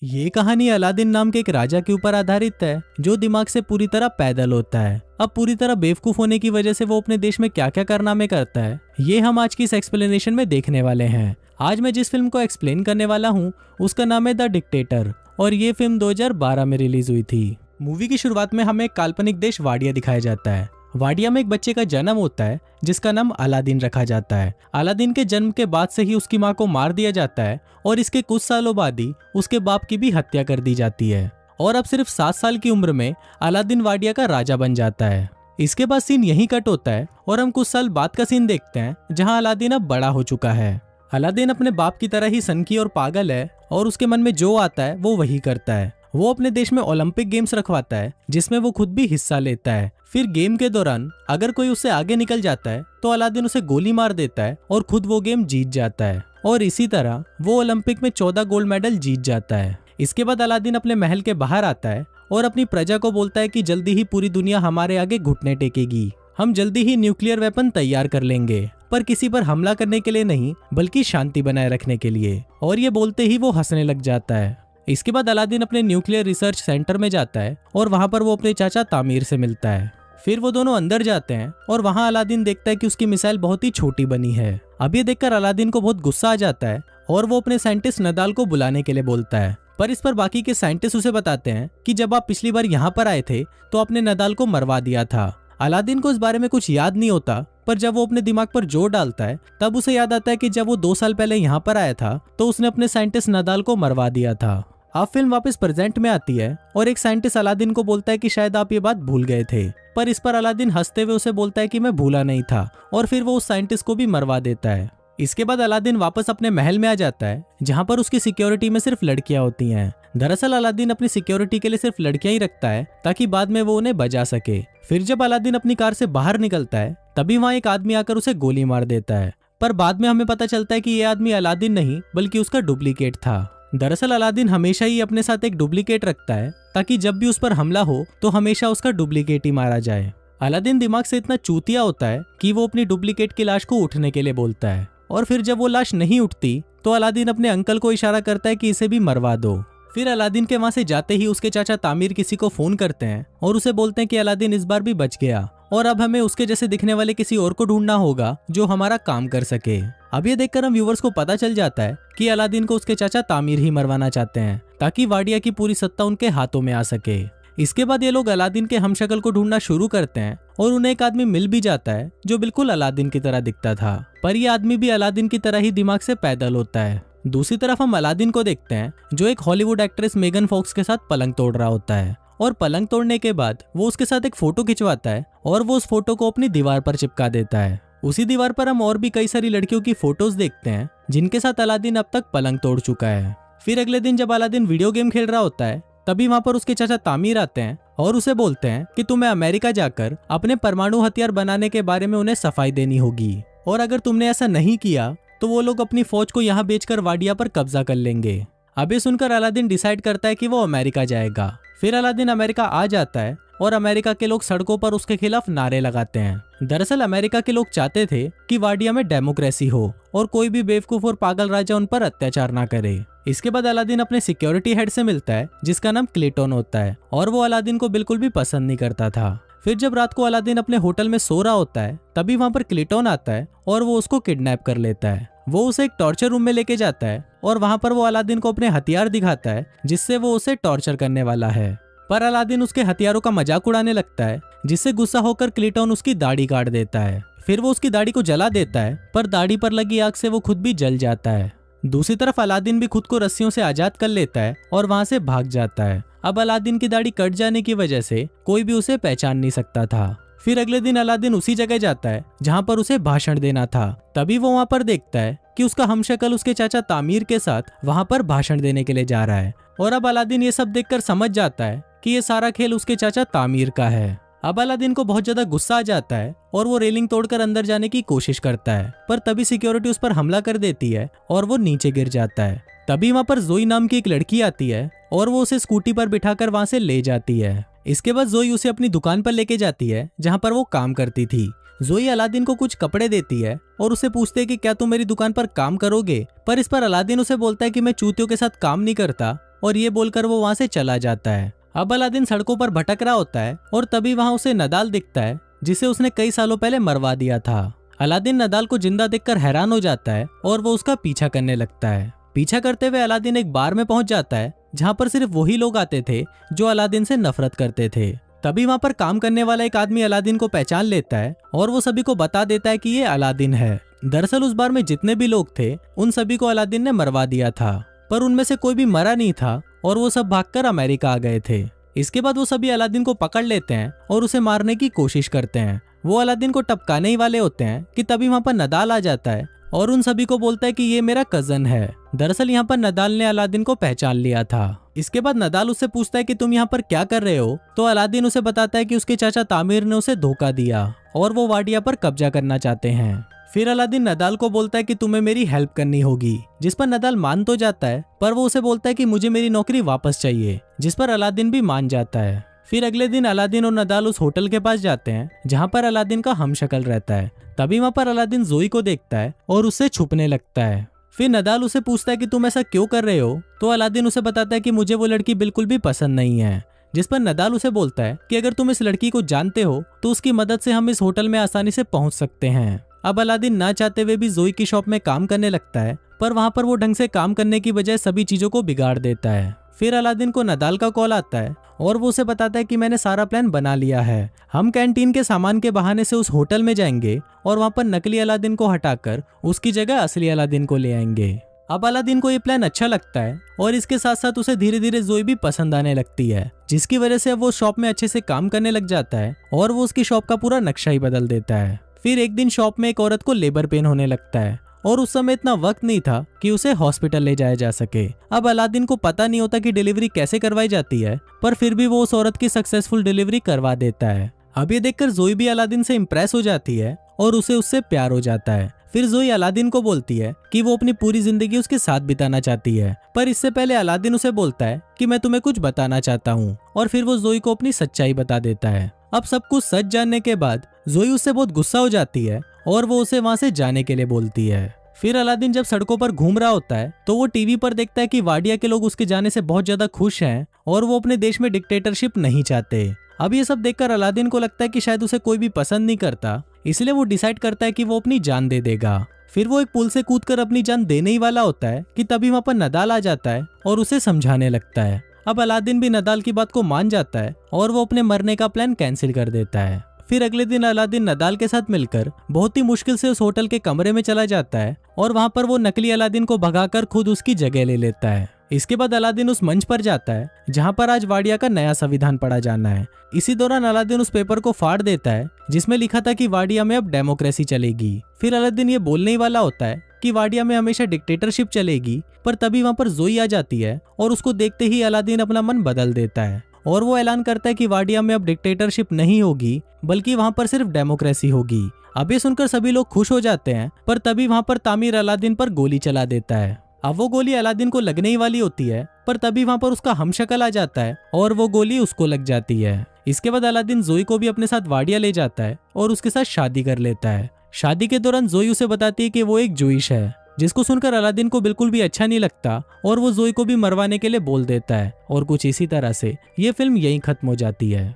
ये कहानी अलादीन नाम के एक राजा के ऊपर आधारित है जो दिमाग से पूरी तरह पैदल होता है। अब पूरी तरह बेवकूफ होने की वजह से वो अपने देश में क्या क्या कारनामे करता है, ये हम आज की इस एक्सप्लेनेशन में देखने वाले हैं। आज मैं जिस फिल्म को एक्सप्लेन करने वाला हूँ उसका नाम है द डिक्टेटर और ये फिल्म 2012 में रिलीज हुई थी। मूवी की शुरुआत में हमें एक काल्पनिक देश वाडिया दिखाया जाता है। वाडिया में एक बच्चे का जन्म होता है जिसका नाम अलादीन रखा जाता है। अलादीन के जन्म के बाद से ही उसकी मां को मार दिया जाता है और इसके कुछ सालों बाद ही उसके बाप की भी हत्या कर दी जाती है और अब सिर्फ 7 साल की उम्र में अलादीन वाडिया का राजा बन जाता है। इसके बाद सीन यहीं कट होता है और हम कुछ साल बाद का सीन देखते हैं जहाँ अलादीन अब बड़ा हो चुका है। अलादीन अपने बाप की तरह ही सनकी और पागल है और उसके मन में जो आता है वो वही करता है। वो अपने देश में ओलंपिक गेम्स रखवाता है जिसमें वो खुद भी हिस्सा लेता है। फिर गेम के दौरान अगर कोई उससे आगे निकल जाता है तो अलादीन उसे गोली मार देता है और खुद वो गेम जीत जाता है और इसी तरह वो ओलंपिक में 14 गोल्ड मेडल जीत जाता है। इसके बाद अलादीन अपने महल के बाहर आता है और अपनी प्रजा को बोलता है कि जल्दी ही पूरी दुनिया हमारे आगे घुटने टेकेगी। हम जल्दी ही न्यूक्लियर वेपन तैयार कर लेंगे, पर किसी पर हमला करने के लिए नहीं बल्कि शांति बनाए रखने के लिए। और ये बोलते ही वो हंसने लग जाता है। इसके बाद अलादीन अपने न्यूक्लियर रिसर्च सेंटर में जाता है और वहां पर वो अपने चाचा तामीर से मिलता है। फिर वो दोनों अंदर जाते हैं और वहां अलादीन देखता है कि उसकी मिसाइल बहुत ही छोटी बनी है। अब ये देखकर अलादीन को बहुत गुस्सा आ जाता है और वो अपने साइंटिस्ट नदाल को बुलाने के लिए बोलता है, पर इस पर बाकी के साइंटिस्ट उसे बताते हैं कि जब आप पिछली बार यहाँ पर आए थे तो आपने नदाल को मरवा दिया था। अलादीन को इस बारे में कुछ याद नहीं होता, पर जब वो अपने दिमाग पर जोर डालता है तब उसे याद आता है कि जब वो 2 साल पहले यहाँ पर आया था तो उसने अपने साइंटिस्ट नदाल को मरवा दिया था। अब फिल्म वापस प्रेजेंट में आती है और एक साइंटिस्ट अलादीन को बोलता है कि शायद आप ये बात भूल गए थे, पर इस पर अलादीन हंसते हुए उसे बोलता है कि मैं भूला नहीं था और फिर वो उस साइंटिस्ट को भी मरवा देता है। इसके बाद अलादीन वापस अपने महल में आ जाता है जहाँ पर उसकी सिक्योरिटी में सिर्फ लड़कियां होती हैं। दरअसल अलादीन अपनी सिक्योरिटी के लिए सिर्फ लड़कियां ही रखता है ताकि बाद में वो उन्हें बचा सके। फिर जब अलादीन अपनी कार से बाहर निकलता है तभी वहाँ एक आदमी आकर उसे गोली मार देता है, पर बाद में हमें पता चलता है कि ये आदमी अलादीन नहीं बल्कि उसका डुप्लीकेट था। दरअसल अलादीन हमेशा ही अपने साथ एक डुप्लीकेट रखता है ताकि जब भी उस पर हमला हो तो हमेशा उसका डुप्लीकेट ही मारा जाए। अलादीन दिमाग से इतना चूतिया होता है कि वो अपनी डुप्लीकेट की लाश को उठने के लिए बोलता है और फिर जब वो लाश नहीं उठती तो अलादीन अपने अंकल को इशारा करता है कि इसे भी मरवा दो। फिर अलादीन के वहां से जाते ही उसके चाचा तामीर किसी को फोन करते हैं और उसे बोलते हैं कि अलादीन इस बार भी बच गया और अब हमें उसके जैसे दिखने वाले किसी और को ढूंढना होगा जो हमारा काम कर सके। अब ये देखकर हम व्यूवर्स को पता चल जाता है कि अलादीन को उसके चाचा तामीर ही मरवाना चाहते हैं ताकि वाडिया की पूरी सत्ता उनके हाथों में आ सके। इसके बाद ये लोग अलादीन के हमशक्ल को ढूंढना शुरू करते हैं और उन्हें एक आदमी मिल भी जाता है जो बिल्कुल अलादीन की तरह दिखता था, पर यह आदमी भी अलादीन की तरह ही दिमाग से पैदल होता है। दूसरी तरफ हम अलादीन को देखते हैं जो एक हॉलीवुड एक्ट्रेस मेगन फॉक्स के साथ पलंग तोड़ रहा होता है और पलंग तोड़ने के बाद वो उसके साथ एक फोटो खिंचवाता है और वो उस फोटो को अपनी दीवार पर चिपका देता है। उसी दीवार पर हम और भी कई सारी लड़कियों की फोटोज देखते हैं जिनके साथ अलादीन अब तक पलंग तोड़ चुका है। फिर अगले दिन जब अलादीन वीडियो गेम खेल रहा होता है तभी वहां पर उसके चाचा तामीर आते हैं और उसे बोलते हैं कि तुम्हें अमेरिका जाकर अपने परमाणु हथियार बनाने के बारे में उन्हें सफाई देनी होगी और अगर तुमने ऐसा नहीं किया तो वो लोग अपनी फौज को यहाँ बेचकर वाडिया पर कब्जा कर लेंगे। अब ये सुनकर अलादीन डिसाइड करता है कि वो अमेरिका जाएगा। फिर अलादीन अमेरिका आ जाता है और अमेरिका के लोग सड़कों पर उसके खिलाफ नारे लगाते हैं। दरअसल अमेरिका के लोग चाहते थे कि वाडिया में डेमोक्रेसी हो और कोई भी बेवकूफ और पागल राजा उन पर अत्याचार ना करे। इसके बाद अलादीन अपने सिक्योरिटी हेड से मिलता है जिसका नाम क्लेटन होता है और वो अलादीन को बिल्कुल भी पसंद नहीं करता था। फिर जब रात को अलादीन अपने होटल में सो रहा होता है तभी वहां पर क्लेटन आता है और वो उसको किडनैप कर लेता है। वो उसे एक टॉर्चर रूम में लेके जाता है और वहां पर वो अलादीन को अपने हथियार दिखाता है जिससे वो उसे टॉर्चर करने वाला है, पर अलादीन उसके हथियारों का मजाक उड़ाने लगता है जिससे गुस्सा होकर क्लेटन उसकी दाढ़ी काट देता है। फिर वो उसकी दाढ़ी को जला देता है, पर दाढ़ी पर लगी आग से वो खुद भी जल जाता है। दूसरी तरफ अलादीन भी खुद को रस्सियों से आजाद कर लेता है और वहां से भाग जाता है। अब अलादीन की दाढ़ी कट जाने की वजह से कोई भी उसे पहचान नहीं सकता था। फिर अगले दिन अलादीन उसी जगह जाता है जहां पर उसे भाषण देना था। तभी वो वहां पर देखता है कि उसका हमशक्ल उसके चाचा तामीर के साथ वहां पर भाषण देने के लिए जा रहा है और अब अलादीन ये सब देखकर समझ जाता है कि ये सारा खेल उसके चाचा तामीर का है। अब अलादीन को बहुत ज्यादा गुस्सा आ जाता है और वो रेलिंग तोड़कर अंदर जाने की कोशिश करता है, पर तभी सिक्योरिटी उस पर हमला कर देती है और वो नीचे गिर जाता है। तभी वहां पर जोई नाम की एक लड़की आती है और वो उसे स्कूटी पर बिठाकर वहां से ले जाती है। इसके बाद जोई उसे अपनी दुकान पर लेके जाती है जहां पर वो काम करती थी। जोई अलादीन को कुछ कपड़े देती है और उसे पूछते है कि क्या तुम मेरी दुकान पर काम करोगे, पर इस पर अलादीन उसे बोलता है कि मैं चूतियों के साथ काम नहीं करता और ये बोलकर वो वहाँ से चला जाता है। अब अलादीन सड़कों पर भटक रहा होता है और तभी वहाँ उसे नदाल दिखता है, जिसे उसने कई सालों पहले मरवा दिया था। अलादीन नदाल को जिंदा देखकर हैरान हो जाता है और वो उसका पीछा करने लगता है। पीछा करते हुए अलादीन एक बार में पहुंच जाता है जहाँ पर सिर्फ वही लोग आते थे जो अलादीन से नफरत करते थे। तभी वहाँ पर काम करने वाला एक आदमी अलादीन को पहचान लेता है और वो सभी को बता देता है कि ये अलादीन है। दरअसल उस बार में जितने भी लोग थे उन सभी को अलादीन ने मरवा दिया था, पर उनमें से कोई भी मरा नहीं था और वो सब भागकर अमेरिका आ गए थे। इसके बाद वो सभी अलादीन को पकड़ लेते हैं और उसे मारने की कोशिश करते हैं। वो अलादीन को टपकाने ही वाले होते हैं कि तभी वहाँ पर नदाल आ जाता है और उन सभी को बोलता है कि ये मेरा कजन है। दरअसल यहाँ पर नदाल ने अलादीन को पहचान लिया था। इसके बाद नदाल उससे पूछता है कि तुम यहाँ पर क्या कर रहे हो, तो अलादीन उसे बताता है कि उसके चाचा तामिर ने उसे धोखा दिया और वो वाडिया पर कब्जा करना चाहते हैं। फिर अलादीन नदाल को बोलता है कि तुम्हें मेरी हेल्प करनी होगी, जिस पर नदाल मान तो जाता है, पर वो उसे बोलता है कि मुझे मेरी नौकरी वापस चाहिए, जिस पर अलादीन भी मान जाता है। फिर अगले दिन अलादीन और नदाल उस होटल के पास जाते हैं जहाँ पर अलादीन का हमशक्ल रहता है। तभी वहाँ पर अलादीन जोई को देखता है और उससे छुपने लगता है। फिर नदाल उसे पूछता है कि तुम ऐसा क्यों कर रहे हो, तो अलादीन उसे बताता है कि मुझे वो लड़की बिल्कुल भी पसंद नहीं है, जिस पर नदाल उसे बोलता है कि अगर तुम इस लड़की को जानते हो तो उसकी मदद से हम इस होटल में आसानी से पहुंच सकते हैं। अब अलादीन ना चाहते हुए भी जोई की शॉप में काम करने लगता है, पर वहाँ पर वो ढंग से काम करने की बजाय सभी चीजों को बिगाड़ देता है। फिर अलादीन को नदाल का कॉल आता है और वो उसे बताता है कि मैंने सारा प्लान बना लिया है। हम कैंटीन के सामान के बहाने से उस होटल में जाएंगे और वहाँ पर नकली अलादीन को हटाकर उसकी जगह असली अलादीन को ले आएंगे। अब अलादीन को ये प्लान अच्छा लगता है और इसके साथ साथ उसे धीरे धीरे जोई भी पसंद आने लगती है, जिसकी वजह से अब वो शॉप में अच्छे से काम करने लग जाता है और वो उसकी शॉप का पूरा नक्शा ही बदल देता है। फिर एक दिन शॉप में एक औरत को लेबर पेन होने लगता है और उस समय इतना वक्त नहीं था कि उसे हॉस्पिटल ले जाया जा सके। अब अलादीन को पता नहीं होता कि डिलीवरी कैसे करवाई जाती है, पर फिर भी वो उस औरत की सक्सेसफुल डिलीवरी करवा देता है। अब ये देखकर जोई भी अलादीन से इम्प्रेस हो जाती है और उसे उससे प्यार हो जाता है। फिर जोई अलादीन को बोलती है कि वो अपनी पूरी जिंदगी उसके साथ बिताना चाहती है, पर इससे पहले अलादीन उसे बोलता है कि मैं तुम्हें कुछ बताना चाहता हूँ, और फिर वो जोई को अपनी सच्चाई बता देता है। अब सब कुछ सच जानने के बाद जोई उससे बहुत गुस्सा हो जाती है और वो उसे वहाँ से जाने के लिए बोलती है। फिर अलादीन जब सड़कों पर घूम रहा होता है तो वो टीवी पर देखता है कि वाडिया के लोग उसके जाने से बहुत ज्यादा खुश हैं और वो अपने देश में डिक्टेटरशिप नहीं चाहते। अब ये सब देखकर अलादीन को लगता है कि शायद उसे कोई भी पसंद नहीं करता, इसलिए वो डिसाइड करता है कि वो अपनी जान दे देगा। फिर वो एक पुल से कूदकर अपनी जान देने ही वाला होता है कि तभी वहाँ पर नदाल आ जाता है और उसे समझाने लगता है। अब अलादीन भी नदाल की बात को मान जाता है और वो अपने मरने का प्लान कैंसिल कर देता है। फिर अगले दिन अलादीन नदाल के साथ मिलकर बहुत ही मुश्किल से उस होटल के कमरे में चला जाता है और वहाँ पर वो नकली अलादीन को भगाकर खुद उसकी जगह ले लेता है। इसके बाद अलादीन उस मंच पर जाता है जहाँ पर आज वाडिया का नया संविधान पढ़ा जाना है। इसी दौरान अलादीन उस पेपर को फाड़ देता है जिसमें लिखा था कि वाडिया में अब डेमोक्रेसी चलेगी। फिर अलादीन ये बोलने ही वाला होता है कि वाडिया में हमेशा डिक्टेटरशिप चलेगी, पर तभी वहाँ पर जोई आ जाती है और उसको देखते ही अलादीन अपना मन बदल देता है और वो ऐलान करता है कि वाडिया में अब डिक्टेटरशिप नहीं होगी, बल्कि वहाँ पर सिर्फ डेमोक्रेसी होगी। अब ये सुनकर सभी लोग खुश हो जाते हैं, पर तभी वहाँ पर तामिर अलादीन पर गोली चला देता है। अब वो गोली अलादीन को लगने ही वाली होती है, पर तभी वहाँ पर उसका हमशक्ल आ जाता है और वो गोली उसको लग जाती है। इसके बाद अलादीन जोई को भी अपने साथ वाडिया ले जाता है और उसके साथ शादी कर लेता है। शादी के दौरान जोई उसे बताती है कि वो एक जूइश है, जिसको सुनकर अलादीन को बिल्कुल भी अच्छा नहीं लगता और वो जोई को भी मरवाने के लिए बोल देता है। और कुछ इसी तरह से ये फिल्म यहीं खत्म हो जाती है।